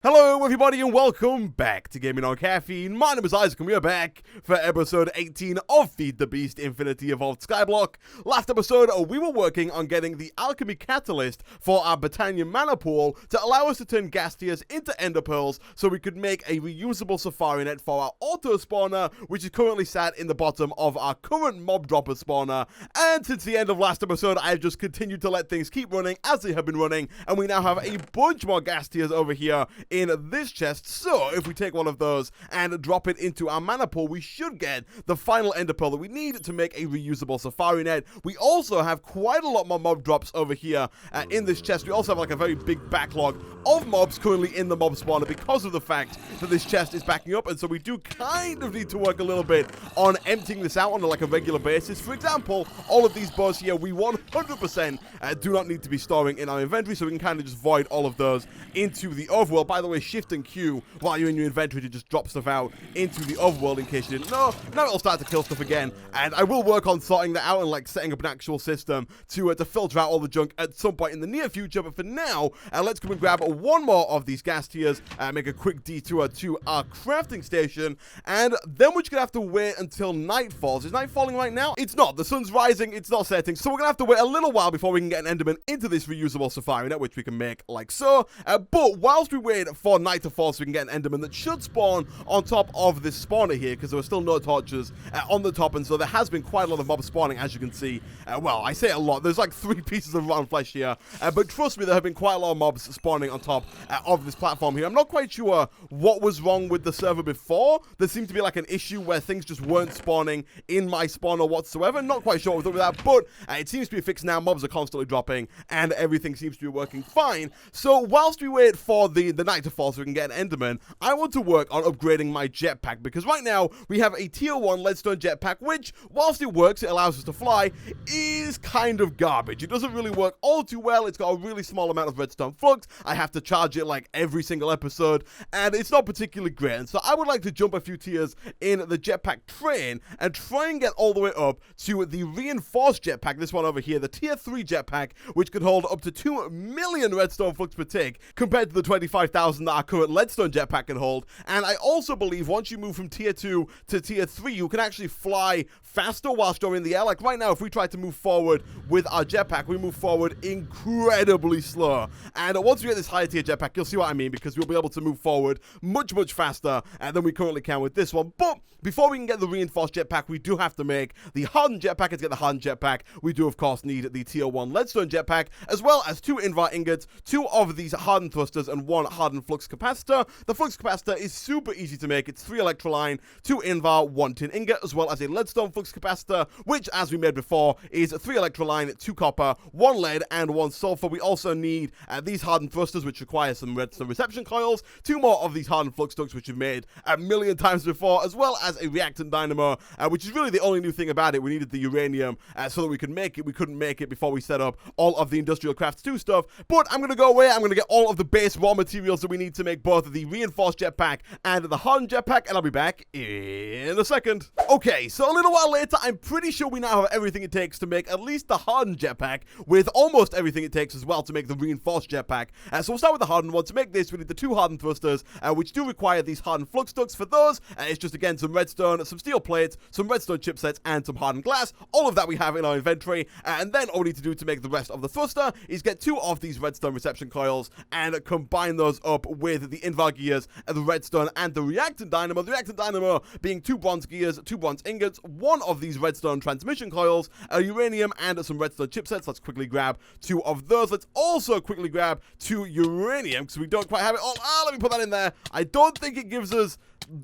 Hello everybody and welcome back to Gaming on Caffeine. My name is Isaac and we are back for episode 18 of FTB Infinity Evolved Skyblock. Last episode we were working on getting the alchemy catalyst for our Botanian mana pool to allow us to turn gas tiers into ender pearls so we could make a reusable safari net for our auto spawner, which is currently sat in the bottom of our current mob dropper spawner. And since the end of last episode I have just continued to let things keep running as they have been running, and we now have a bunch more gas tiers over here in this chest. So if we take one of those and drop it into our mana pool, we should get the final ender pearl that we need to make a reusable safari net. We also have quite a lot more mob drops over here in this chest. We also have like a very big backlog of mobs currently in the mob spawner because of the fact that this chest is backing up, and so we do kind of need to work a little bit on emptying this out on like a regular basis. For example, all of these bows here we 100% do not need to be storing in our inventory, so we can kind of just void all of those into the overworld. By the way, Shift and Q while you're in your inventory to just drop stuff out into the overworld in case you didn't know. Now it'll start to kill stuff again, and I will work on sorting that out and like setting up an actual system to filter out all the junk at some point in the near future. But for now, let's come and grab one more of these gas tiers, make a quick detour to our crafting station, and then we're just gonna have to wait until night falls. Is night falling right now? It's not. The sun's rising, it's not setting, so we're gonna have to wait a little while before we can get an enderman into this reusable safari net, which we can make like so. But whilst we wait for night to fall so we can get an enderman that should spawn on top of this spawner here, because there were still no torches on the top, and so there has been quite a lot of mobs spawning, as you can see. Well, I say a lot, there's like 3 pieces of rotten flesh here, but trust me, there have been quite a lot of mobs spawning on top of this platform here. I'm not quite sure what was wrong with the server before. There seemed to be like an issue where things just weren't spawning in my spawner whatsoever. Not quite sure what was up with that, but it seems to be fixed now. Mobs are constantly dropping and everything seems to be working fine. So whilst we wait for the night to fall so we can get an enderman, I want to work on upgrading my jetpack, because right now we have a tier 1 leadstone jetpack, which whilst it works, it allows us to fly, is kind of garbage. It doesn't really work all too well. It's got a really small amount of redstone flux. I have to charge it like every single episode, and it's not particularly great. And so I would like to jump a few tiers in the jetpack train and try and get all the way up to the reinforced jetpack, this one over here, the tier 3 jetpack, which could hold up to 2 million redstone flux per tick compared to the 25,000 that our current leadstone jetpack can hold. And I also believe once you move from tier 2 to tier 3, you can actually fly faster whilst you're in the air. Like right now, if we try to move forward with our jetpack, we move forward incredibly slow. And once we get this higher tier jetpack, you'll see what I mean, because we'll be able to move forward much faster than we currently can with this one. But before we can get the reinforced jetpack, we do have to make the hardened jetpack. And to get the hardened jetpack, we do of course need the tier 1 leadstone jetpack, as well as 2 invar ingots, 2 of these hardened thrusters, and 1 hardened flux capacitor. The flux capacitor is super easy to make. It's 3 electroline, 2 invar, 1 tin ingot, as well as a leadstone flux capacitor, which, as we made before, is 3 electroline, 2 copper, 1 lead, and 1 sulfur. We also need these hardened thrusters, which require some redstone reception coils, 2 more of these hardened flux ducts, which we've made a million times before, as well as a reactant dynamo, which is really the only new thing about it. We needed the uranium so that we could make it. We couldn't make it before we set up all of the industrial crafts 2 stuff, but I'm going to go away. I'm going to get all of the base raw materials that we need to make both the reinforced jetpack and the hardened jetpack, and I'll be back in a second. Okay, so a little while later, I'm pretty sure we now have everything it takes to make at least the hardened jetpack, with almost everything it takes as well to make the reinforced jetpack. So we'll start with the hardened one. To make this, we need the 2 hardened thrusters, which do require these hardened flux ducts. For those, it's just again some redstone, some steel plates, some redstone chipsets, and some hardened glass. All of that we have in our inventory, and then all we need to do to make the rest of the thruster is get 2 of these redstone reception coils and combine those up with the invar gears and the redstone and the reactant dynamo. The reactant dynamo being 2 bronze gears, 2 bronze ingots, 1 of these redstone transmission coils, a uranium, and some redstone chipsets. Let's quickly grab 2 of those. Let's also quickly grab 2 uranium, because we don't quite have it all. Let me put that in there. I don't think it gives us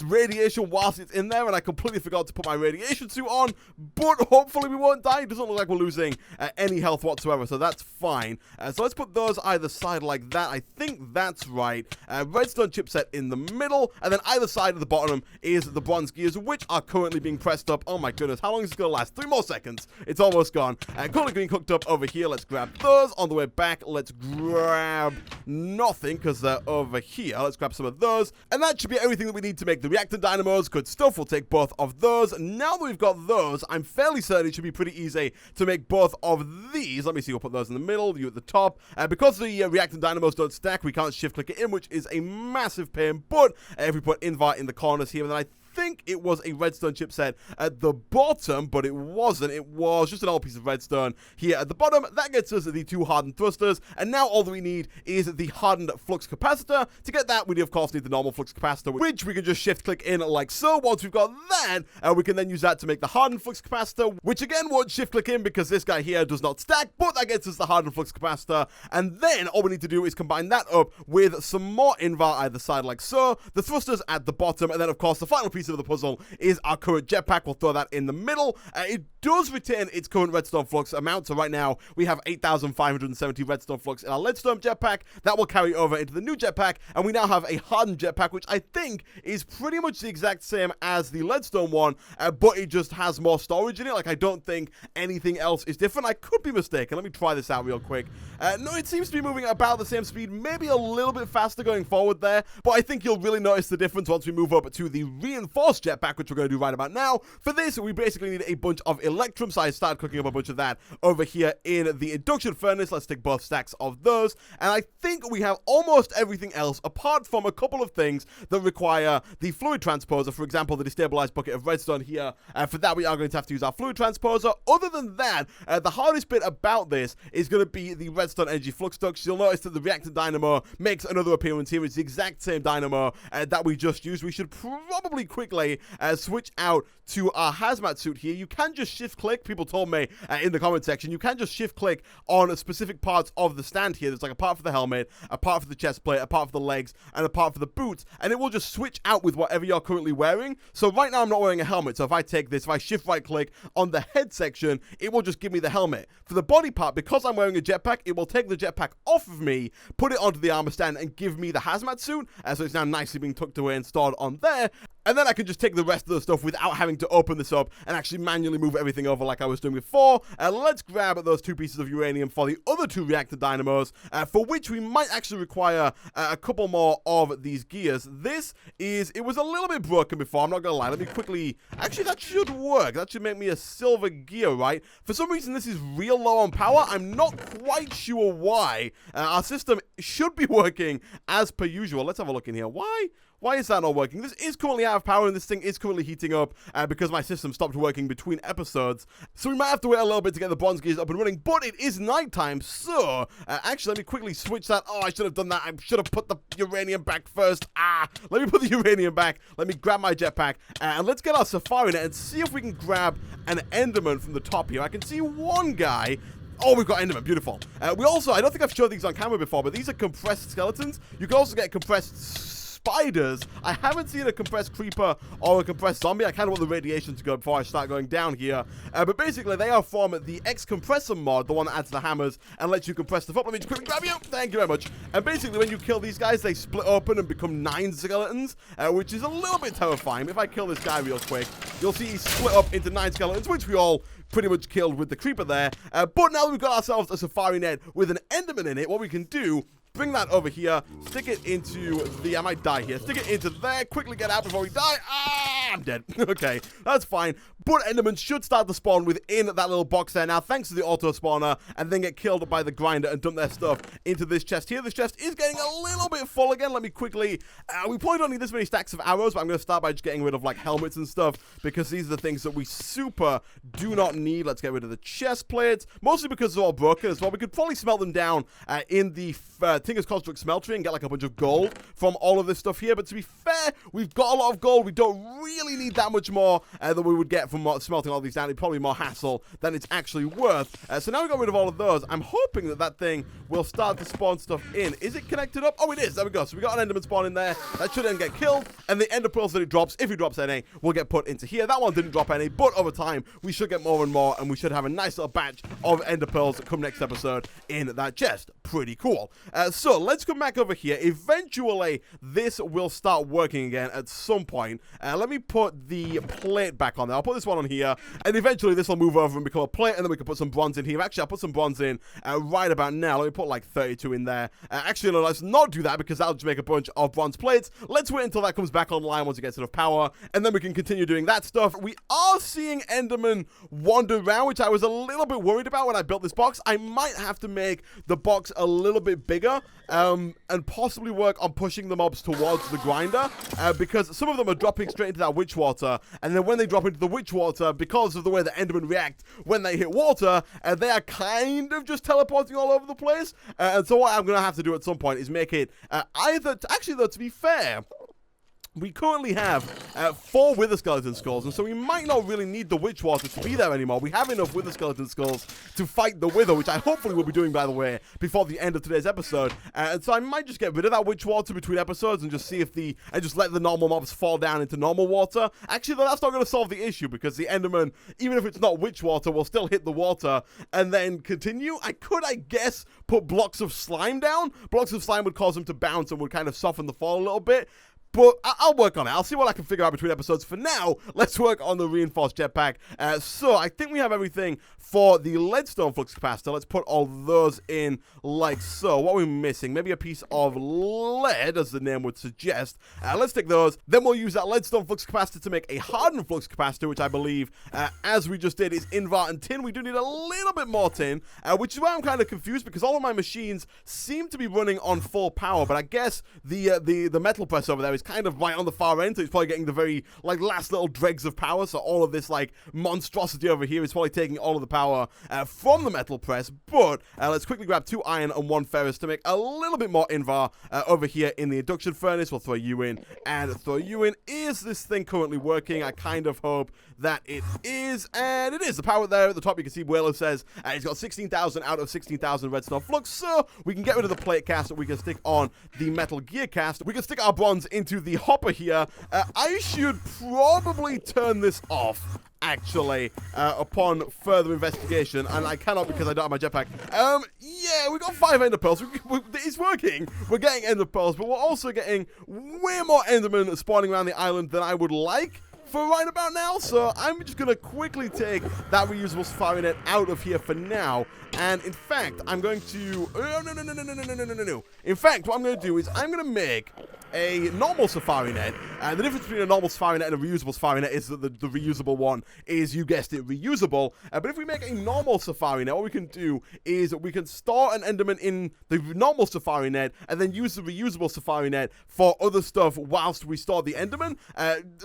radiation whilst it's in there, and I completely forgot to put my radiation suit on, but hopefully we won't die. It doesn't look like we're losing any health whatsoever, so that's fine. So let's put those either side like that. I think that's right. Redstone chipset in the middle, and then either side of the bottom is the bronze gears, which are currently being pressed up. Oh my goodness, how long is this going to last? 3 more seconds. It's almost gone. Currently being cooked up over here. Let's grab those. On the way back, let's grab nothing, because they're over here. Let's grab some of those, and that should be everything that we need to make make the reactor dynamos. Good stuff. We'll take both of those. Now that we've got those, I'm fairly certain it should be pretty easy to make both of these. Let me see. We'll put those in the middle, you at the top. Because the reactor dynamos don't stack, we can't shift click it in, which is a massive pain. But if we put invert in the corners here, then I think it was a redstone chipset at the bottom, but it wasn't. It was just an old piece of redstone here at the bottom. That gets us the 2 hardened thrusters, and now all that we need is the hardened flux capacitor. To get that, we of course need the normal flux capacitor, which we can just shift click in like so. Once we've got that, we can then use that to make the hardened flux capacitor, which again won't shift click in because this guy here does not stack, but that gets us the hardened flux capacitor. And then all we need to do is combine that up with some more invert either side like so, the thrusters at the bottom, and then of course the final piece of the puzzle is our current jetpack. We'll throw that in the middle. It does retain its current redstone flux amount, so right now we have 8,570 redstone flux in our leadstone jetpack. That will carry over into the new jetpack, and we now have a hardened jetpack, which I think is pretty much the exact same as the leadstone one, but it just has more storage in it. Like, I don't think anything else is different. I could be mistaken. Let me try this out real quick. No, it seems to be moving at about the same speed, maybe a little bit faster going forward there, but I think you'll really notice the difference once we move up to the reinforced jetpack, which we're going to do right about now. For this, we basically need a bunch of electrum, so I started cooking up a bunch of that over here in the induction furnace. Let's take both stacks of those, and I think we have almost everything else apart from a couple of things that require the fluid transposer. For example, the destabilized bucket of redstone here. For that, we are going to have to use our fluid transposer. Other than that, the hardest bit about this is going to be the redstone energy flux ducts. You'll notice that the reactor dynamo makes another appearance here. It's the exact same dynamo that we just used. We should probably quickly switch out to our hazmat suit here. You can just shift click. People told me in the comment section, you can just shift click on specific parts of the stand here. There's like a part for the helmet, a part for the chest plate, a part for the legs, and a part for the boots, and it will just switch out with whatever you're currently wearing. So right now I'm not wearing a helmet, so if I take this, if I shift right click on the head section, it will just give me the helmet. For the body part, because I'm wearing a jetpack, it will take the jetpack off of me, put it onto the armor stand, and give me the hazmat suit. So it's now nicely being tucked away and stored on there. And then I can just take the rest of the stuff without having to open this up and actually manually move everything over like I was doing before. Let's grab those 2 pieces of uranium for the other 2 reactor dynamos, for which we might actually require a couple more of these gears. It was a little bit broken before, I'm not gonna lie. Let me quickly, actually that should work. That should make me a silver gear, right? For some reason this is real low on power. I'm not quite sure why. Our system should be working as per usual. Let's have a look in here. Why is that not working? This is currently out of power, and this thing is currently heating up because my system stopped working between episodes. So we might have to wait a little bit to get the bronze gears up and running, but it is nighttime, so actually let me quickly switch that. Oh, I should have done that. I should have put the uranium back first. Let me put the uranium back. Let me grab my jetpack, and let's get our safari net and see if we can grab an enderman from the top here. I can see one guy. Oh, we've got enderman. Beautiful. We also, I don't think I've showed these on camera before, but these are compressed skeletons. You can also get compressed spiders. I haven't seen a compressed creeper or a compressed zombie. I kind of want the radiation to go before I start going down here. But basically, they are from the X-Compressor mod, the one that adds the hammers and lets you compress stuff up. Let me just quickly grab you. Thank you very much. And basically, when you kill these guys, they split open and become 9 skeletons, which is a little bit terrifying. If I kill this guy real quick, you'll see he's split up into 9 skeletons, which we all pretty much killed with the creeper there. But now that we've got ourselves a safari net with an enderman in it, what we can do, bring that over here, stick it into the, I might die here, stick it into there, quickly get out before we die. I'm dead. Okay, that's fine. But endermen should start to spawn within that little box there now, thanks to the auto spawner, and then get killed by the grinder and dump their stuff into this chest here. This chest is getting a little bit full again. Let me quickly, we probably don't need this many stacks of arrows, but I'm going to start by just getting rid of like helmets and stuff, because these are the things that we super do not need. Let's get rid of the chest plates, mostly because they're all broken as well. We could probably smelt them down in the Tinker's Construct smeltery and get like a bunch of gold from all of this stuff here. But to be fair, we've got a lot of gold. We don't really need that much more than we would get from smelting all these down. It's probably more hassle than it's actually worth. So now we got rid of all of those. I'm hoping that that thing will start to spawn stuff in. Is it connected up? Oh, it is. There we go. So we got an enderman spawn in there. That should then get killed. And the ender pearls that it drops, if it drops any, will get put into here. That one didn't drop any, but over time, we should get more and more, and we should have a nice little batch of ender pearls that come next episode in that chest. Pretty cool. So let's come back over here. Eventually, this will start working working again at some point. Let me put the plate back on there. I'll put this one on here, and eventually this will move over and become a plate, and then we can put some bronze in here. Actually, I'll put some bronze in right about now. Let me put like 32 in there. Actually, no, let's not do that because that'll just make a bunch of bronze plates. Let's wait until that comes back online once it gets enough power, and then we can continue doing that stuff. We are seeing Enderman wander around, which I was a little bit worried about when I built this box. I might have to make the box a little bit bigger and possibly work on pushing the mobs towards the grinder because some of them are dropping straight into that witch water, and then when they drop into the witch water, because of the way the Endermen react when they hit water, they are kind of just teleporting all over the place. And so what I'm going to have to do at some point is make it either... Actually, though, to be fair... We currently have 4 wither skeleton skulls, and so we might not really need the witch water to be there anymore. We have enough wither skeleton skulls to fight the wither, which I hopefully will be doing, by the way, before the end of today's episode. And so I might just get rid of that witch water between episodes and just see if and just let the normal mobs fall down into normal water. Actually, though, that's not going to solve the issue because the Enderman, even if it's not witch water, will still hit the water and then continue. I could, I guess, put blocks of slime down. Blocks of slime would cause them to bounce and would kind of soften the fall a little bit. But I'll work on it. I'll see what I can figure out between episodes. For now, let's work on the reinforced jetpack. So I think we have everything for the leadstone flux capacitor. Let's put all those in like so. What are we missing? Maybe a piece of lead, as the name would suggest. Let's take those. Then we'll use that leadstone flux capacitor to make a hardened flux capacitor, which I believe, as we just did, is invar and tin. We do need a little bit more tin, which is why I'm kind of confused because all of my machines seem to be running on full power. But I guess the metal press over there is kind of right on the far end, so it's probably getting the very last little dregs of power. So all of this monstrosity over here is probably taking all of the power from the metal press. But let's quickly grab 2 iron and 1 ferrous to make a little bit more invar over here in the induction furnace. We'll throw you in and throw you in. Is this thing currently working? I kind of hope that it is, and it is. The power there at the top, you can see Whaler says it's got 16,000 out of 16,000 redstone flux, so we can get rid of the plate cast, we can stick on the metal gear cast, we can stick our bronze into the hopper here. I should probably turn this off, actually, upon further investigation, and I cannot because I don't have my jetpack. Yeah, we got 5 ender pearls. It's working. We're getting ender pearls, but we're also getting way more endermen spawning around the island than I would like for right about now, so I'm just going to quickly take that reusable safari net out of here for now, and in fact, I'm going to... No. In fact, what I'm going to do is I'm going to make a normal safari net. The difference between a normal safari net and a reusable safari net is that the reusable one is, you guessed it, reusable. But if we make a normal safari net, what we can do is we can store an enderman in the normal safari net and then use the reusable safari net for other stuff whilst we store the enderman.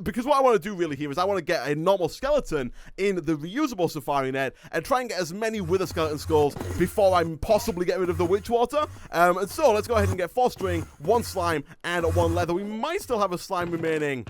Because what I want to do really here is I want to get a normal skeleton in the reusable safari net and try and get as many wither skeleton skulls before I possibly get rid of the witch water. And so let's go ahead and get 4 string, 1 slime, and 1 leather. We might still have a slime remaining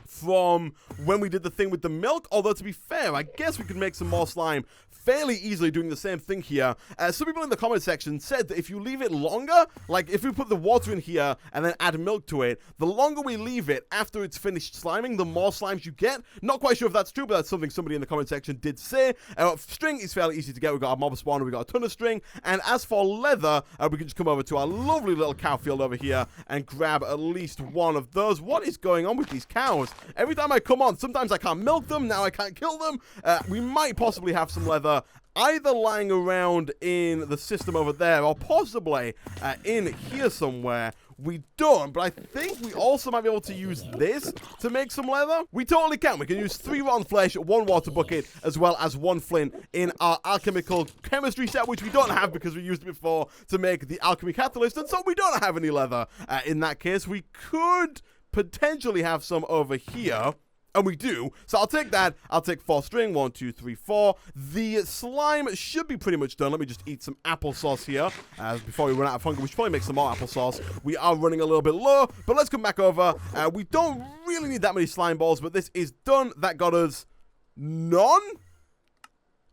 from when we did the thing with the milk, although to be fair, I guess we could make some more slime fairly easily doing the same thing here. Some people in the comment section said that if you leave it longer, like if we put the water in here and then add milk to it, the longer we leave it after it's finished sliming, the more slimes you get. Not quite sure if that's true, but that's something somebody in the comment section did say. String is fairly easy to get. We've got our mob spawner, we've got a ton of string, and as for leather, we can just come over to our lovely little cow field over here and grab at least 1 of those. What is going on with these cows? Every time I come on, sometimes I can't milk them, now I can't kill them. We might possibly have some leather either lying around in the system over there or possibly in here somewhere. We don't, but I think we also might be able to use this to make some leather. We totally can. We can use 3 rotten flesh, 1 water bucket, as well as 1 flint in our alchemical chemistry set, which we don't have because we used it before to make the alchemy catalyst, and so we don't have any leather. In that case, we could potentially have some over here. And we do. So I'll take that. I'll take 4 string. 1, 2, 3, 4. The slime should be pretty much done. Let me just eat some applesauce here before we run out of hunger. We should probably make some more applesauce. We are running a little bit low, but let's come back over. We don't really need that many slime balls, but this is done. That got us none.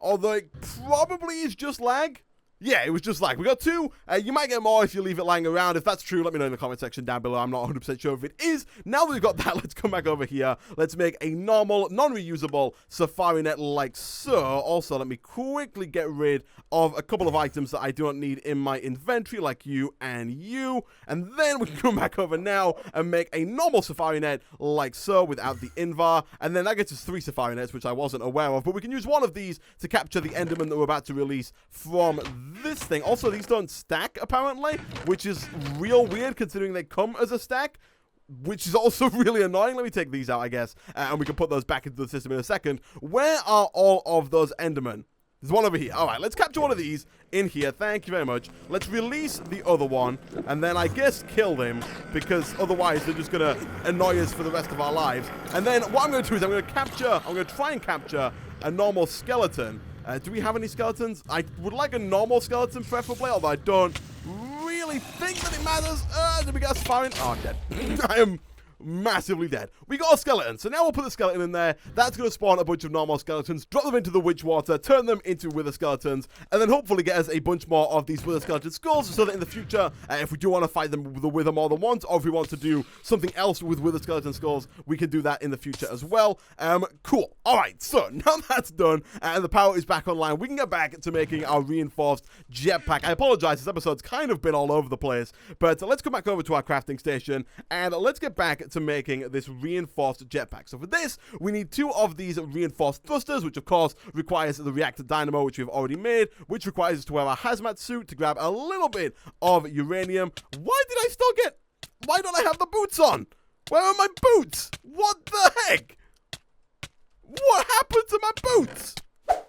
Although it probably is just lag. Yeah, it was just like, we got 2. You might get more if you leave it lying around. If that's true, let me know in the comment section down below. I'm not 100% sure if it is. Now that we've got that, let's come back over here. Let's make a normal, non-reusable safari net like so. Also, let me quickly get rid of a couple of items that I do not need in my inventory, like you and you. And then we can come back over now and make a normal safari net like so without the invar. And then that gets us 3 safari nets, which I wasn't aware of. But we can use one of these to capture the enderman that we're about to release from this thing. Also, these don't stack, apparently, which is real weird considering they come as a stack, which is also really annoying. Let me take these out, I guess, and we can put those back into the system in a second. Where are all of those endermen? There's one over here. All right, let's capture one of these in here. Thank you very much. Let's release the other one, and then I guess kill them, because otherwise they're just going to annoy us for the rest of our lives. And then what I'm going to do is I'm going to try and capture a normal skeleton. Do we have any skeletons? I would like a normal skeleton, preferably, although I don't really think that it matters. Did we get a safari? Oh, I'm dead. I am massively dead. We got a skeleton, so now we'll put the skeleton in there. That's going to spawn a bunch of normal skeletons, drop them into the witch water, turn them into wither skeletons, and then hopefully get us a bunch more of these wither skeleton skulls, so that in the future, if we do want to fight them with the wither more than once, or if we want to do something else with wither skeleton skulls, we can do that in the future as well. Cool. Alright, so now that's done, and the power is back online, we can get back to making our reinforced jetpack. I apologize, this episode's kind of been all over the place, but let's come back over to our crafting station, and let's get back to making this reinforced jetpack. So for this, we need 2 of these reinforced thrusters, which of course requires the reactor dynamo, which we've already made, which requires us to wear our hazmat suit to grab a little bit of uranium. Why don't I have the boots on? Where are my boots? What the heck? What happened to my boots?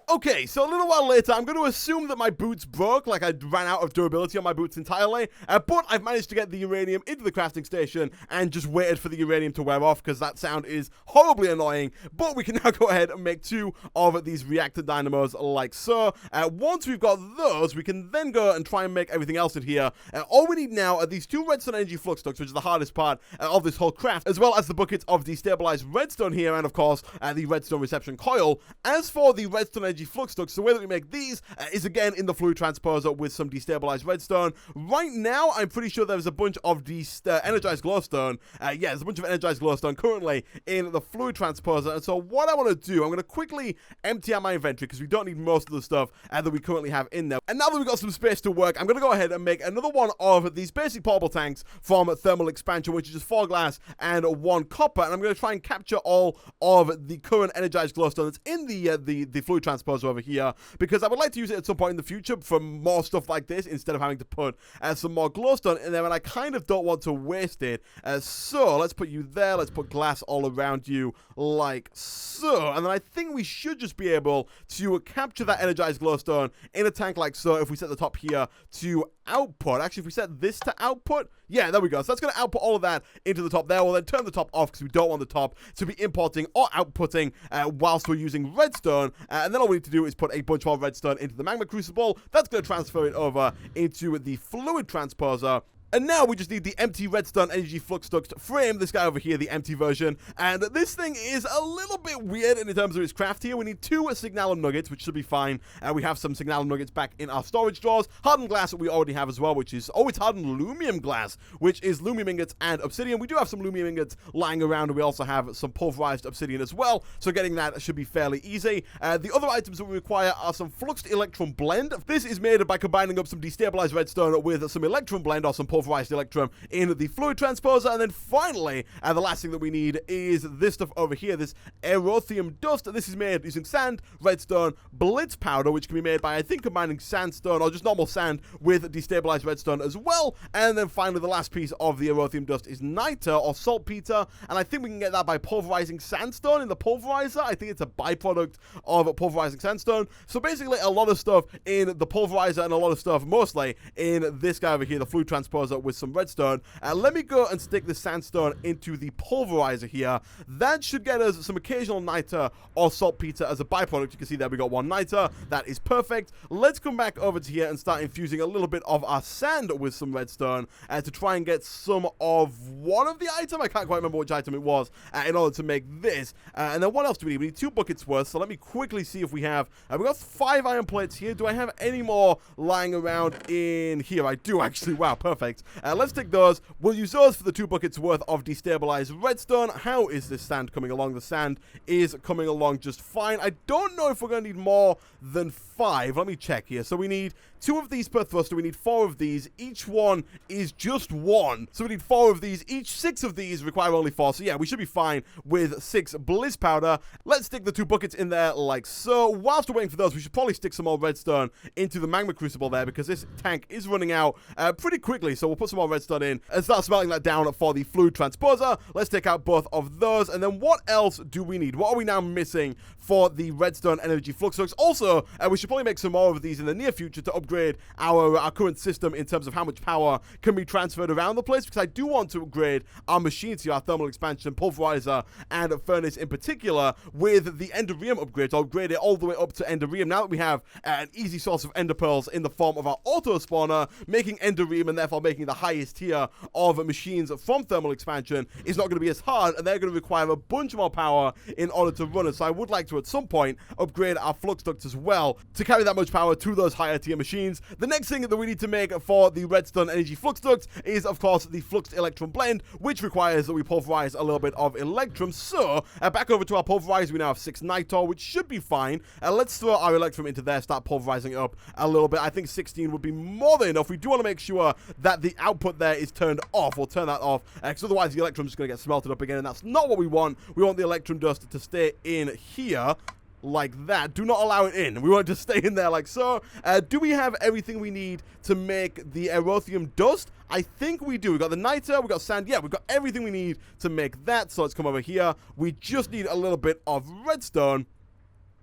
Okay, so a little while later, I'm going to assume that my boots broke, like I ran out of durability on my boots entirely, but I've managed to get the uranium into the crafting station and just waited for the uranium to wear off, because that sound is horribly annoying. But we can now go ahead and make 2 of these reactor dynamos like so. Once we've got those, we can then go and try and make everything else in here. All we need now are these 2 redstone energy flux ducts, which is the hardest part of this whole craft, as well as the buckets of destabilized redstone here, and of course, the redstone reception coil. As for the redstone energy flux ducts, the way that we make these is again in the fluid transposer with some destabilized redstone. Right now, I'm pretty sure there's a bunch of energized glowstone. Yeah, there's a bunch of energized glowstone currently in the fluid transposer. And so what I want to do, I'm going to quickly empty out my inventory because we don't need most of the stuff that we currently have in there. And now that we've got some space to work, I'm going to go ahead and make another one of these basic portable tanks from thermal expansion, which is just 4 glass and 1 copper. And I'm going to try and capture all of the current energized glowstone that's in the fluid transposer over here, because I would like to use it at some point in the future for more stuff like this instead of having to put some more glowstone in there, and I kind of don't want to waste it. So let's put you there, let's put glass all around you like so, and then I think we should just be able to capture that energized glowstone in a tank like so if we set the top here to output. Actually, if we set this to output, yeah, there we go. So that's going to output all of that into the top there. We'll then turn the top off because we don't want the top to be importing or outputting whilst we're using redstone. And then all we need to do is put a bunch more redstone into the magma crucible. That's going to transfer it over into the fluid transposer. And now we just need the empty redstone energy flux duct frame, this guy over here, the empty version. And this thing is a little bit weird in terms of its craft here. We need 2 signalum nuggets, which should be fine. We have some signalum nuggets back in our storage drawers. Hardened glass that we already have as well, which is, oh, it's hardened lumium glass, which is lumium ingots and obsidian. We do have some lumium ingots lying around, and we also have some pulverized obsidian as well. So getting that should be fairly easy. The other items that we require are some fluxed electrum blend. This is made by combining up some destabilized redstone with some electrum blend or some pulverized electrum in the fluid transposer. And then finally, the last thing that we need is this stuff over here, this aerothium dust. This is made using sand, redstone, blitz powder, which can be made by, I think, combining sandstone or just normal sand with destabilized redstone as well. And then finally, the last piece of the aerothium dust is niter or saltpeter, and I think we can get that by pulverizing sandstone in the pulverizer. I think it's a byproduct of pulverizing sandstone. So basically, a lot of stuff in the pulverizer and a lot of stuff mostly in this guy over here, the fluid transposer, transposer with some redstone. Let me go and stick the sandstone into the pulverizer here. That should get us some occasional niter or saltpeter as a byproduct. You can see there we got one niter. That is perfect. Let's come back over to here and start infusing a little bit of our sand with some redstone to try and get some of one of the item. I can't quite remember which item it was in order to make this. And then what else do we need? We need 2 buckets worth. So let me quickly see if we have... we got 5 iron plates here. Do I have any more lying around in here? I do actually. Wow, perfect. Let's take those. We'll use those for the 2 buckets worth of destabilized redstone. How is this sand coming along? The sand is coming along just fine. I don't know if we're going to need more than 5. Let me check here. So we need 2 of these per thruster. We need 4 of these. Each one is just 1. So we need 4 of these. Each 6 of these require only 4. So yeah, we should be fine with 6 bliss powder. Let's stick the 2 buckets in there like so. Whilst we're waiting for those, we should probably stick some more redstone into the magma crucible there because this tank is running out pretty quickly. So we'll put some more redstone in and start smelting that down for the fluid transposer. Let's take out both of those. And then what else do we need? What are we now missing for the redstone energy flux ducts? Also, we should probably make some more of these in the near future to upgrade our current system in terms of how much power can be transferred around the place, because I do want to upgrade our machines here, our thermal expansion, pulverizer, and furnace in particular with the enderium upgrades. I'll upgrade it all the way up to enderium. Now that we have an easy source of ender pearls in the form of our auto spawner, making enderium and therefore making the highest tier of machines from thermal expansion is not going to be as hard, and they're going to require a bunch more power in order to run it. So I would like to at some point upgrade our flux ducts as well to carry that much power to those higher tier machines. The next thing that we need to make for the redstone energy flux ducts is of course the flux electrum blend, which requires that we pulverize a little bit of electrum. So back over to our pulverizer, we now have 6 nitor, which should be fine. Let's throw our electrum into there, start pulverizing it up a little bit. I think 16 would be more than enough. We do want to make sure that the output there is turned off. We'll turn that off because otherwise the electrum is going to get smelted up again, and that's not what we want. We want the electrum dust to stay in here like that. Do not allow it in. We want it to stay in there like so. Do we have everything we need to make the erothium dust? I think we do. We got the niter, we got sand. Yeah, we've got everything we need to make that. So let's come over here. We just need a little bit of redstone.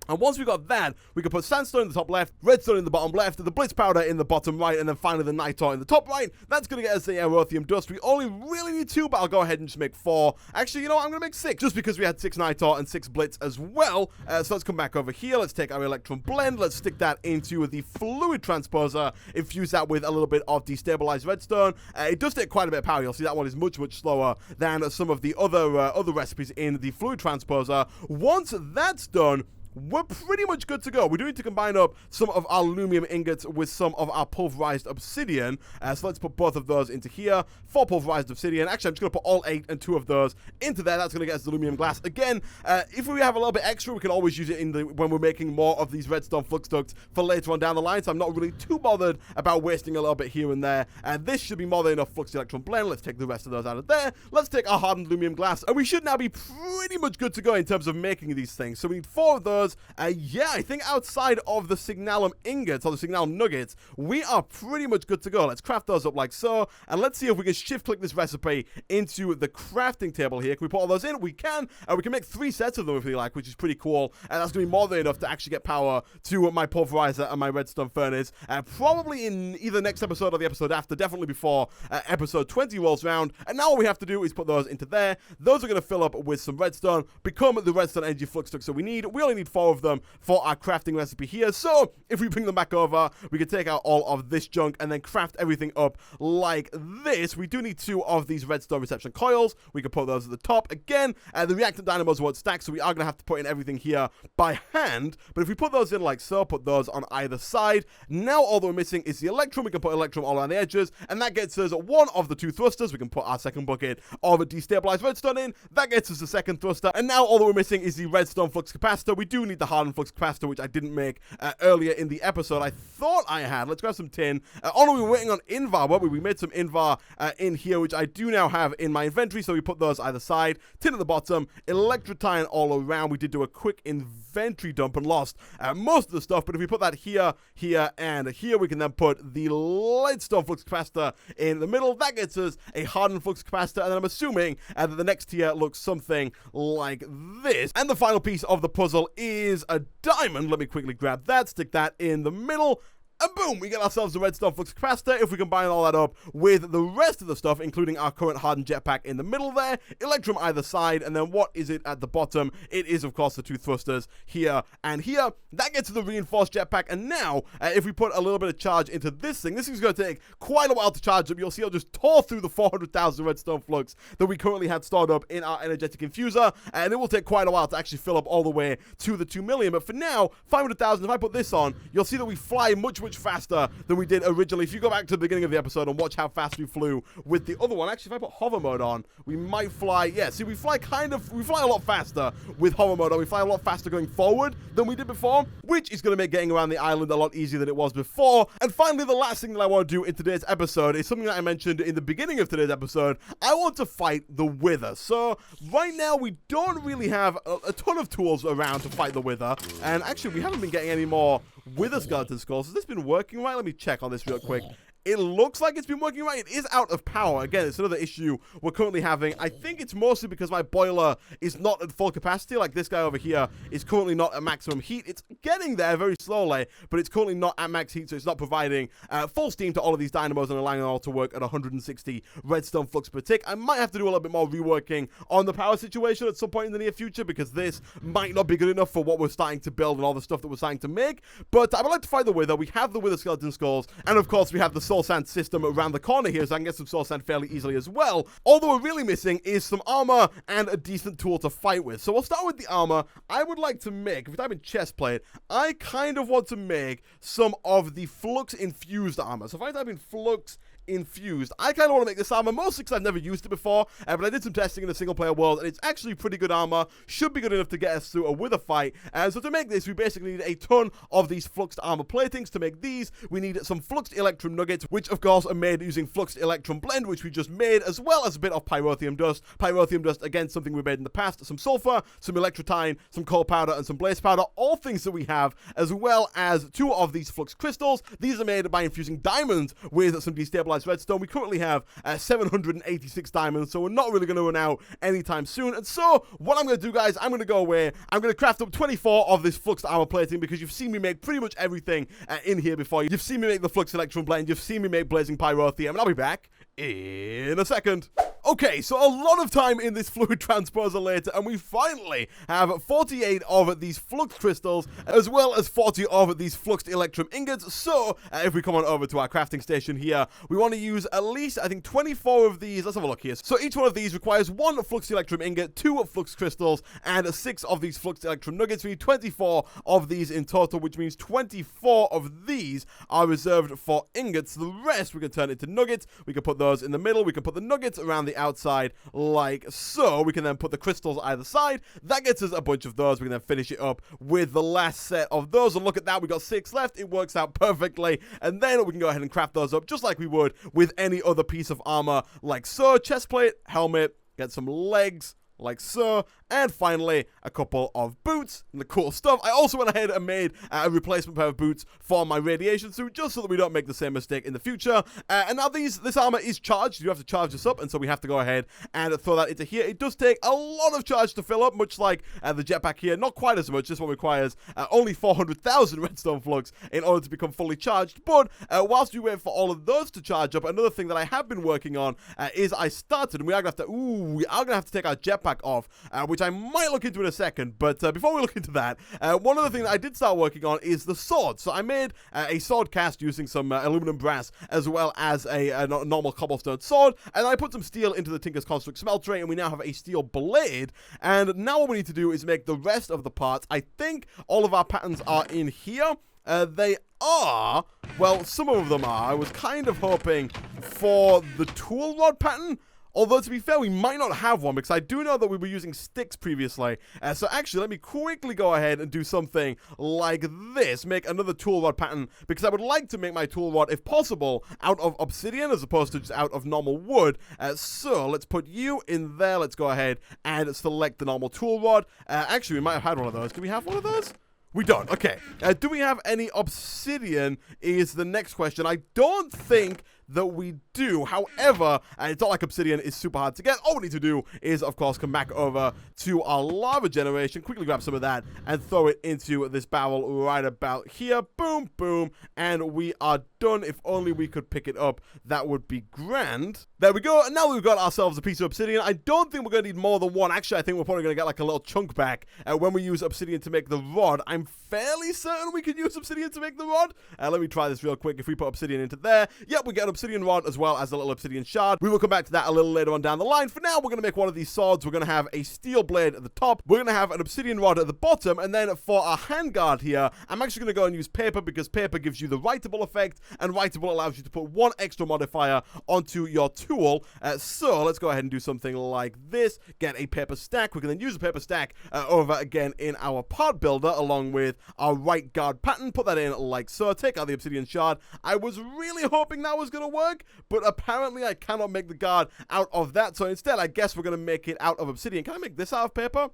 And once we got that, we can put sandstone in the top left, redstone in the bottom left, the blitz powder in the bottom right, and then finally the niter in the top right. That's going to get us the erothium dust. We only really need 2, but I'll go ahead and just make 4. Actually, you know what? I'm going to make 6, just because we had 6 niter and 6 blitz as well. So let's come back over here. Let's take our electrum blend. Let's stick that into the fluid transposer. Infuse that with a little bit of destabilized redstone. It does take quite a bit of power. You'll see that one is much, much slower than some of the other recipes in the fluid transposer. Once that's done, we're pretty much good to go. We do need to combine up some of our aluminum ingots with some of our pulverized obsidian. So let's put both of those into here. 4 pulverized obsidian. Actually, I'm just going to put all 8 and 2 of those into there. That's going to get us the aluminum glass. Again, if we have a little bit extra, we can always use it when we're making more of these redstone flux ducts for later on down the line. So I'm not really too bothered about wasting a little bit here and there. This should be more than enough flux electron blend. Let's take the rest of those out of there. Let's take our hardened aluminum glass. And we should now be pretty much good to go in terms of making these things. So we need 4 of those. Yeah, I think outside of the signalum ingots or the signalum nuggets, we are pretty much good to go. Let's craft those up like so, and let's see if we can shift click this recipe into the crafting table here. Can we put all those in? We can. We can make 3 sets of them if we like, which is pretty cool, and that's going to be more than enough to actually get power to my pulverizer and my redstone furnace. Probably in either next episode or the episode after, definitely before episode 20 rolls around. And now all we have to do is put those into there. Those are going to fill up with some redstone, become the redstone energy flux ducts that we need. We only need 4 of them for our crafting recipe here. So if we bring them back over, we can take out all of this junk and then craft everything up like this. We do need 2 of these redstone reception coils. We can put those at the top. Again, the reactant dynamos won't stack, so we are going to have to put in everything here by hand. But if we put those in like so, put those on either side, now all that we're missing is the electrum. We can put electrum all around the edges, and that gets us 1 of the 2 thrusters. We can put our second bucket of destabilized redstone in. That gets us the second thruster, and now all that we're missing is the redstone flux capacitor. We do need the hardened flux capacitor, which I didn't make earlier in the episode. I thought I had. Let's grab some tin. We were waiting on Invar, weren't we? We made some Invar in here, which I do now have in my inventory, so we put those either side. Tin at the bottom, electrotine all around. We did do a quick inventory dump and lost most of the stuff, but if we put that here, here, and here, we can then put the leadstone flux capacitor in the middle. That gets us a hardened flux capacitor, and then I'm assuming that the next tier looks something like this. And the final piece of the puzzle is a diamond. Let me quickly grab that, stick that in the middle. And boom, we get ourselves the redstone flux capacitor. If we combine all that up with the rest of the stuff, including our current hardened jetpack in the middle there, electrum either side, and then what is it at the bottom? It is, of course, the two thrusters here and here. That gets to the reinforced jetpack, and now, if we put a little bit of charge into this thing's going to take quite a while to charge up. You'll see I'll just tore through the 400,000 redstone flux that we currently had stored up in our energetic infuser, and it will take quite a while to actually fill up all the way to the 2 million. But for now, 500,000, if I put this on, you'll see that we fly much faster than we did originally. If you go back to the beginning of the episode and watch how fast we flew with the other one, actually, if I put hover mode on, we might fly, yeah, see, we fly a lot faster with hover mode on. We fly a lot faster going forward than we did before, which is going to make getting around the island a lot easier than it was before. And finally, the last thing that I want to do in today's episode is something that I mentioned in the beginning of today's episode. I want to fight the Wither. So right now, we don't really have a ton of tools around to fight the Wither. And actually, we haven't been getting any more Wither skeleton skulls. Has this been working right? Let me check on this real quick. It looks like it's been working right. It is out of power. Again, it's another issue we're currently having. I think it's mostly because my boiler is not at full capacity. Like this guy over here is currently not at maximum heat. It's getting there very slowly, but it's currently not at max heat, so it's not providing full steam to all of these dynamos and allowing them all to work at 160 redstone flux per tick. I might have to do a little bit more reworking on the power situation at some point in the near future, because this might not be good enough for what we're starting to build and all the stuff that we're starting to make. But I would like to fight the Wither. We have the Wither skeleton skulls, and of course we have the soul sand system around the corner here, so I can get some soul sand fairly easily as well. All that we're really missing is some armor and a decent tool to fight with. So we'll start with the armor. I would like to make, if we type in chest plate, I kind of want to make some of the FLUX-INFUSED armor. So if I type in FLUX-INFUSed, I kind of want to make this armor, mostly because I've never used it before, but I did some testing in the single player world, and it's actually pretty good armor. Should be good enough to get us through a Wither fight. And so to make this, we basically need a ton of these fluxed armor platings. To make these, we need some fluxed electrum nuggets, which of course are made using fluxed electrum blend, which we just made, as well as a bit of pyrotheum dust. Pyrotheum dust, again, something we made in the past. Some sulfur, some electrotine, some coal powder, and some blaze powder, all things that we have, as well as 2 of these flux crystals. These are made by infusing diamonds with some destabilized redstone. We currently have 786 diamonds, so we're not really going to run out anytime soon. And so what I'm going to do, guys, I'm going to go away. I'm going to craft up 24 of this fluxed armor plating, because you've seen me make pretty much everything in here before. You've seen me make the flux electrum blend. You've seen me make blazing pyrotheum, and I'll be back in a second. Okay, so a lot of time in this fluid transposer later, and we finally have 48 of these flux crystals, as well as 40 of these fluxed electrum ingots. So, if we come on over to our crafting station here, we want to use at least, I think, 24 of these. Let's have a look here. So each one of these requires 1 fluxed electrum ingot, 2 flux crystals, and 6 of these fluxed electrum nuggets. We need 24 of these in total, which means 24 of these are reserved for ingots. The rest we can turn into nuggets. We can put those in the middle. We can put the nuggets around the outside like so. We can then put the crystals either side. That gets us a bunch of those. We can then finish it up with the last set of those, and look at that, we got 6 left. It works out perfectly, and then we can go ahead and craft those up just like we would with any other piece of armor, like so. Chest plate, helmet, get some legs like so, and finally a couple of boots and the cool stuff. I also went ahead and made a replacement pair of boots for my radiation suit, just so that we don't make the same mistake in the future. And now this armor is charged. You have to charge this up, and so we have to go ahead and throw that into here. It does take a lot of charge to fill up, much like the jetpack here. Not quite as much. This one requires only 400,000 redstone flux in order to become fully charged. But whilst we wait for all of those to charge up, another thing that I have been working on is I started, and we are going to have to take our jetpack off, which I might look into in a second. But before we look into that, one other thing that I did start working on is the sword. So I made a sword cast using some aluminum brass, as well as a normal cobblestone sword, and I put some steel into the Tinker's Construct smeltery, and we now have a steel blade. And now what we need to do is make the rest of the parts. I think all of our patterns are in here. They are, well, some of them are. I was kind of hoping for the tool rod pattern, although to be fair, we might not have one, because I do know that we were using sticks previously. So actually, let me quickly go ahead and do something like this. Make another tool rod pattern, because I would like to make my tool rod, if possible, out of obsidian as opposed to just out of normal wood. So let's put you in there. Let's go ahead and select the normal tool rod. Actually, we might have had one of those. Do we have one of those? We don't. Okay. Do we have any obsidian is the next question. I don't think that we do. However, it's not like obsidian is super hard to get. All we need to do is, of course, come back over to our lava generation, quickly grab some of that, and throw it into this barrel right about here. Boom, boom, and we are done. If only we could pick it up, that would be grand. There we go, and now we've got ourselves a piece of obsidian. I don't think we're going to need more than one. Actually, I think we're probably going to get like a little chunk back when we use obsidian to make the rod. I'm fairly certain we can use obsidian to make the rod. Let me try this real quick. If we put obsidian into there, yep, we get an obsidian rod as well as a little obsidian shard. We will come back to that a little later on down the line. For now, we're going to make one of these swords. We're going to have a steel blade at the top. We're going to have an obsidian rod at the bottom, and then for our handguard here, I'm actually going to go and use paper because paper gives you the writable effect, and writable allows you to put one extra modifier onto your tool. So let's go ahead and do something like this. Get a paper stack. We can then use a paper stack over again in our part builder along with our right guard pattern. Put that in like so. Take out the obsidian shard. I was really hoping that was going to work, but apparently I cannot make the guard out of that. So instead, I guess we're going to make it out of obsidian. Can I make this out of paper?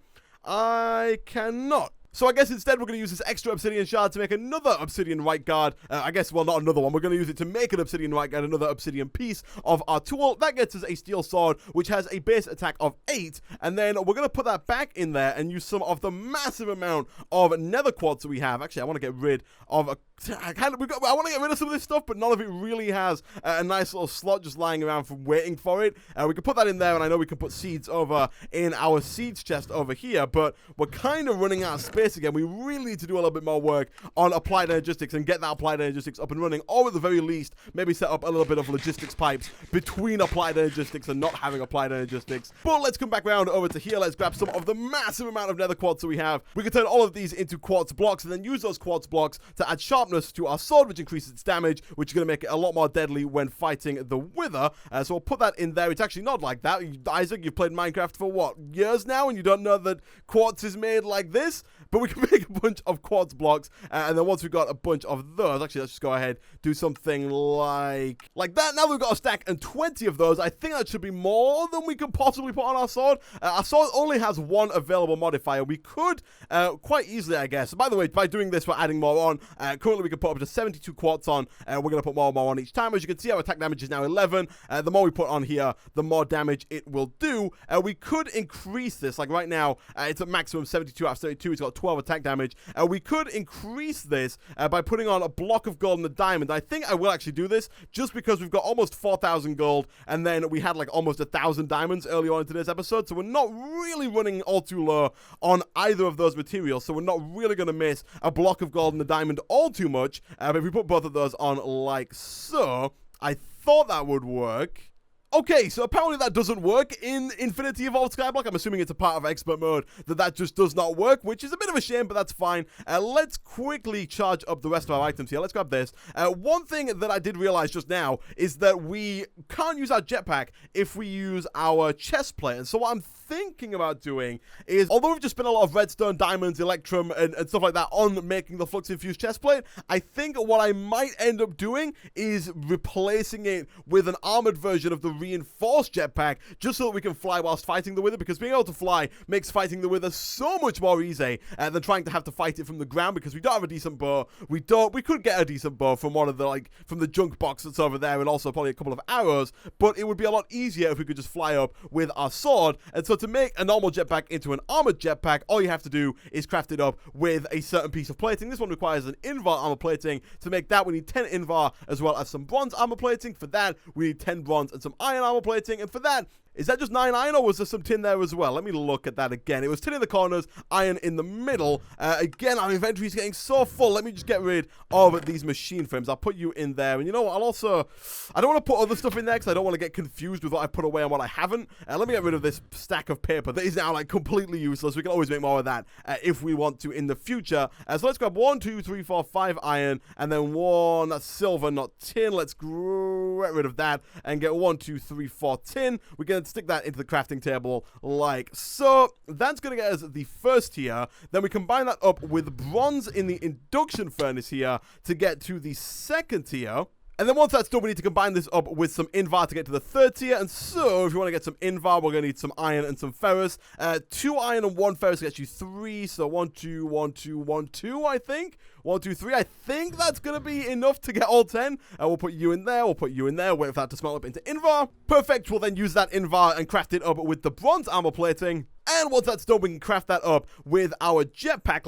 I cannot. So I guess instead we're going to use this extra obsidian shard to make another obsidian right guard. I guess, well, not another one. We're going to use it to make an obsidian right guard, another obsidian piece of our tool. That gets us a steel sword, which has a base attack of 8. And then we're going to put that back in there and use some of the massive amount of nether quartz that we have. Actually, I want to get rid of I want to get rid of some of this stuff, but none of it really has a nice little slot just lying around for waiting for it. We can put that in there, and I know we can put seeds over in our seeds chest over here, but we're kind of running out of space again. We really need to do a little bit more work on applied energistics and get that applied energistics up and running, or at the very least, maybe set up a little bit of logistics pipes between applied energistics and not having applied energistics. But let's come back around over to here. Let's grab some of the massive amount of nether quartz that we have. We can turn all of these into quartz blocks and then use those quartz blocks to add sharpness to our sword, which increases its damage, which is going to make it a lot more deadly when fighting the Wither. So we'll put that in there. It's actually not like that. Isaac, you've played Minecraft for what, years now, and you don't know that quartz is made like this? But we can make a bunch of quartz blocks, and then once we've got a bunch of those, actually, let's just go ahead, do something like that. Now we've got a stack and 20 of those. I think that should be more than we could possibly put on our sword. Our sword only has one available modifier. We could quite easily, I guess. By the way, by doing this, we're adding more on. Currently, we can put up to 72 quartz on. We're going to put more and more on each time. As you can see, our attack damage is now 11. The more we put on here, the more damage it will do. We could increase this. Like right now, it's a maximum 72 out of 32. It's got 12 attack damage. We could increase this by putting on a block of gold and a diamond. I think I will actually do this just because we've got almost 4,000 gold, and then we had like almost 1,000 diamonds early on in today's episode, so we're not really running all too low on either of those materials, so we're not really going to miss a block of gold and a diamond all too much. But if we put both of those on like so, I thought that would work. Okay, so apparently that doesn't work in Infinity Evolved Skyblock. I'm assuming it's a part of expert mode that just does not work, which is a bit of a shame, but that's fine. Let's quickly charge up the rest of our items here. Let's grab this. One thing that I did realize just now is that we can't use our jetpack if we use our chest plate. And so what I'm thinking about doing is, although we've just spent a lot of redstone, diamonds, electrum, and stuff like that on making the flux-infused chest plate, I think what I might end up doing is replacing it with an armored version of the reinforced jetpack, just so that we can fly whilst fighting the Wither, because being able to fly makes fighting the Wither so much more easy than trying to have to fight it from the ground, because we don't have a decent bow. We could get a decent bow from one of the, from the junk box that's over there, and also probably a couple of arrows, but it would be a lot easier if we could just fly up with our sword. And so to make a normal jetpack into an armored jetpack, all you have to do is craft it up with a certain piece of plating. This one requires an invar armor plating. To make that, we need 10 invar as well as some bronze armor plating. For that, we need 10 bronze and some iron armor plating. And for that, is that just 9 iron, or was there some tin there as well? Let me look at that again. It was tin in the corners, iron in the middle. Again, our inventory is getting so full. Let me just get rid of these machine frames. I'll put you in there. And you know what? I don't want to put other stuff in there because I don't want to get confused with what I put away and what I haven't. Let me get rid of this stack of paper that is now completely useless. We can always make more of that if we want to in the future. So let's grab 1, 2, 3, 4, 5 iron, and then 1, that's silver, not tin. Let's get rid of that and get 1, 2, 3, 4 tin. We can stick that into the crafting table like so. That's going to get us the first tier. Then we combine that up with bronze in the induction furnace here to get to the second tier. And then once that's done, we need to combine this up with some invar to get to the 3rd tier. And so, if you want to get some invar, we're going to need some iron and some ferrous. 2 iron and 1 ferrous gets you 3. So 1, 2, 1, 2, 1, 2, I think. 1, 2, 3. I think that's going to be enough to get all 10. We'll put you in there. We'll put you in there. Wait for that to smelt up into invar. Perfect. We'll then use that invar and craft it up with the bronze armor plating. And once that's done, we can craft that up with our jetpack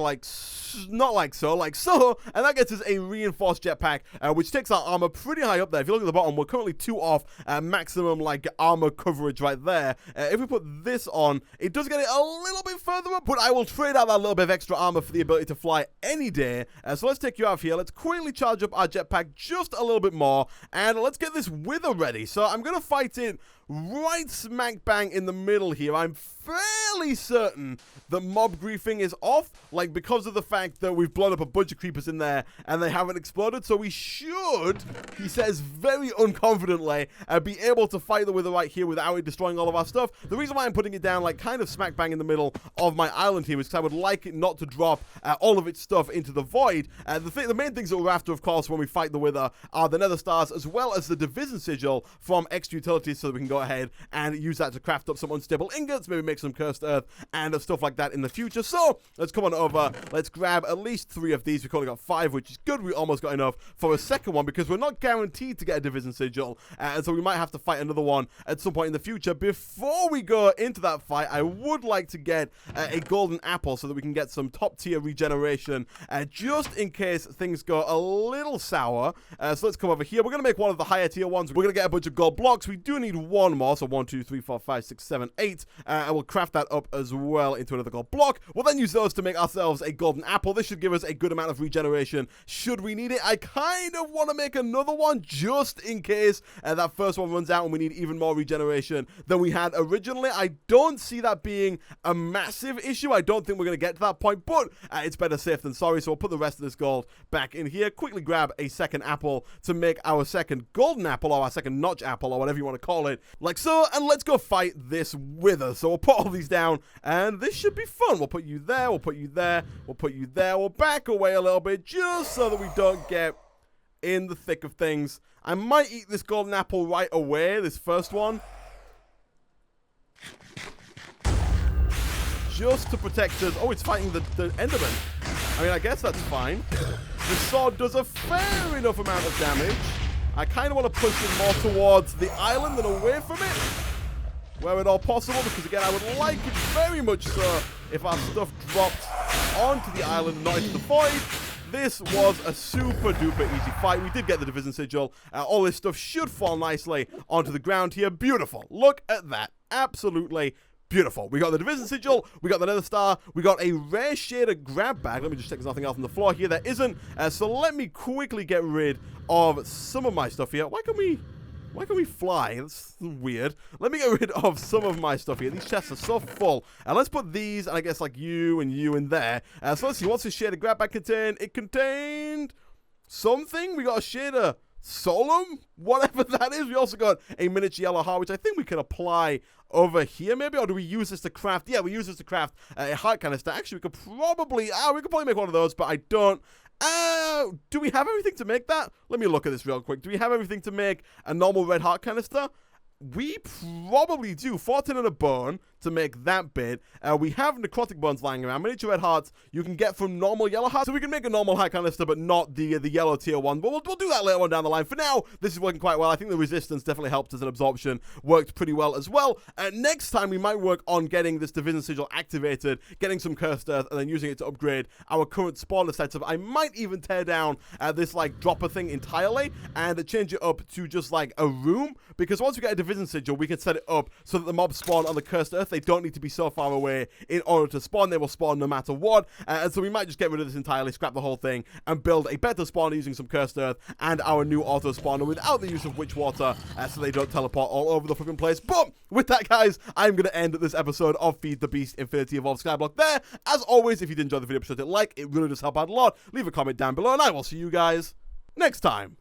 not like so. And that gets us a reinforced jetpack, which takes our armor pretty high up there. If you look at the bottom, we're currently 2 off maximum armor coverage right there. If we put this on, it does get it a little bit further up, but I will trade out that little bit of extra armor for the ability to fly any day. So let's take you out of here. Let's quickly charge up our jetpack just a little bit more, and let's get this wither ready. So I'm going to fight it right smack bang in the middle here. I'm fairly certain that mob griefing is off, because of the fact that we've blown up a bunch of creepers in there and they haven't exploded. So we should, he says very unconfidently, be able to fight the wither right here without it destroying all of our stuff. The reason why I'm putting it down kind of smack bang in the middle of my island here is because I would like it not to drop all of its stuff into the void. The main things that we're after, of course, when we fight the wither are the nether stars as well as the division sigil from extra utilities, so that we can go ahead and use that to craft up some unstable ingots, maybe make some cursed earth and stuff like that in the future. So let's come on over. Let's grab at least 3 of these. We've only got 5, which is good. We almost got enough for a second one because we're not guaranteed to get a division sigil, and so we might have to fight another one at some point in the future. Before we go into that fight, I would like to get a golden apple so that we can get some top tier regeneration, just in case things go a little sour. So let's come over here. We're going to make one of the higher tier ones. We're going to get a bunch of gold blocks. We do need 1 more, so 1, 2, 3, 4, 5, 6, 7, 8, and we'll craft that up as well into another gold block. We'll then use those to make ourselves a golden apple. This should give us a good amount of regeneration should we need it. I kind of want to make another one just in case that first one runs out and we need even more regeneration than we had originally. I don't see that being a massive issue. I don't think we're going to get to that point, but it's better safe than sorry, so we'll put the rest of this gold back in here. Quickly grab a second apple to make our second golden apple, or our second notch apple, or whatever you want to call it, like so, and let's go fight this wither. So we'll put all these down, and this should be fun. We'll put you there, we'll put you there, we'll put you there. We'll back away a little bit just so that we don't get in the thick of things. I might eat this golden apple right away, this first one, just to protect us. Oh, it's fighting the Enderman. I mean, I guess that's fine. The sword does a fair enough amount of damage. I kind of want to push it more towards the island than away from it, where at all possible, because again, I would like it very much so if our stuff dropped onto the island and not into the void. This was a super duper easy fight. We did get the division sigil. All this stuff should fall nicely onto the ground here. Beautiful. Look at that. Absolutely beautiful. We got the division sigil, we got the nether star, we got a rare shader grab bag. Let me just check there's nothing else on the floor here. There isn't. So let me quickly get rid of some of my stuff here. Why can we fly? That's weird. Let me get rid of some of my stuff here. These chests are so full. And let's put these, and I guess you in there. So let's see, what's this shader grab bag contain? It contained something. We got a shader solum, whatever that is. We also got a miniature yellow heart, which I think we can apply over here maybe, or do we use this to craft? Yeah, we use this to craft a heart canister. Actually, we could probably make one of those, but I don't. Do we have everything to make that? Let me look at this real quick. Do we have everything to make a normal red heart canister? We probably do. 14 and a bone to make that bit. We have necrotic bones lying around. Miniature red hearts you can get from normal yellow hearts. So we can make a normal heart canister, but not the yellow tier one. But we'll do that later on down the line. For now, this is working quite well. I think the resistance definitely helped us, and absorption worked pretty well as well. Next time, we might work on getting this division sigil activated, getting some cursed earth, and then using it to upgrade our current spawner setup. I might even tear down this dropper thing entirely and change it up to just a room, because once we get a division sigil, we can set it up so that the mobs spawn on the cursed earth. They don't need to be so far away in order to spawn. They will spawn no matter what. And so we might just get rid of this entirely, scrap the whole thing, and build a better spawner using some cursed earth and our new auto spawner without the use of witch water, so they don't teleport all over the fucking place. But with that, guys, I'm going to end this episode of Feed the Beast Infinity Evolved Skyblock there. As always, if you did enjoy the video, please hit like. It really does help out a lot. Leave a comment down below, and I will see you guys next time.